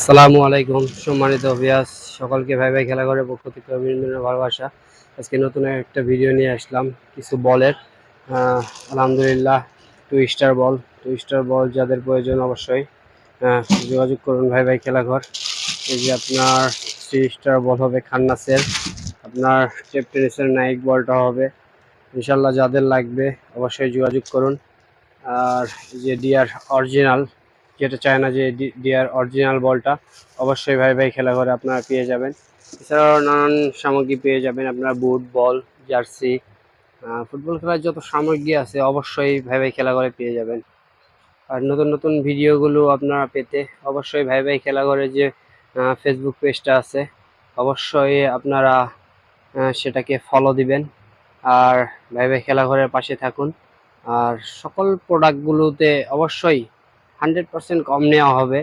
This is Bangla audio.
আসসালামু আলাইকুম সম্মানিত ভিউয়ার্স, সকলকে ভাই ভাই খেলা করে পক্ষ থেকে অভিনন্দনের ভালোবাসা। আজকে নতুন একটা ভিডিও নিয়ে আসলাম কিছু বলের। আহ, আলহামদুলিল্লাহ, টু স্টার বল যাদের প্রয়োজন অবশ্যই আহ, যোগাযোগ করুন ভাই ভাই খেলাঘর। এই যে আপনার 3 স্টার বল হবে খান্নাসের, আপনার টেনিসের নাইক বলটা হবে ইনশাল্লাহ। যাদের লাগবে অবশ্যই যোগাযোগ করুন। আর এই যে ডিআর অরিজিনাল, যেটা চায় না যে ডিআর অরিজিনাল বলটা অবশ্যই ভাই ভাই খেলা ঘরে আপনারা পেয়ে যাবেন। এছাড়াও নানান সামগ্রী পেয়ে যাবেন, আপনার বুট, বল, জার্সি, ফুটবল খেলার যত সামগ্রী আছে অবশ্যই ভাই ভাই খেলা ঘরে পেয়ে যাবেন। আর নতুন নতুন ভিডিওগুলো আপনারা পেতে অবশ্যই ভাই ভাই খেলা ঘরে যে ফেসবুক পেজটা আছে অবশ্যই আপনারা সেটাকে ফলো দিবেন। আর ভাই ভাই খেলা ঘরের পাশে থাকুন। আর সকল প্রোডাক্টগুলোতে অবশ্যই 100% কম নেওয়া হবে।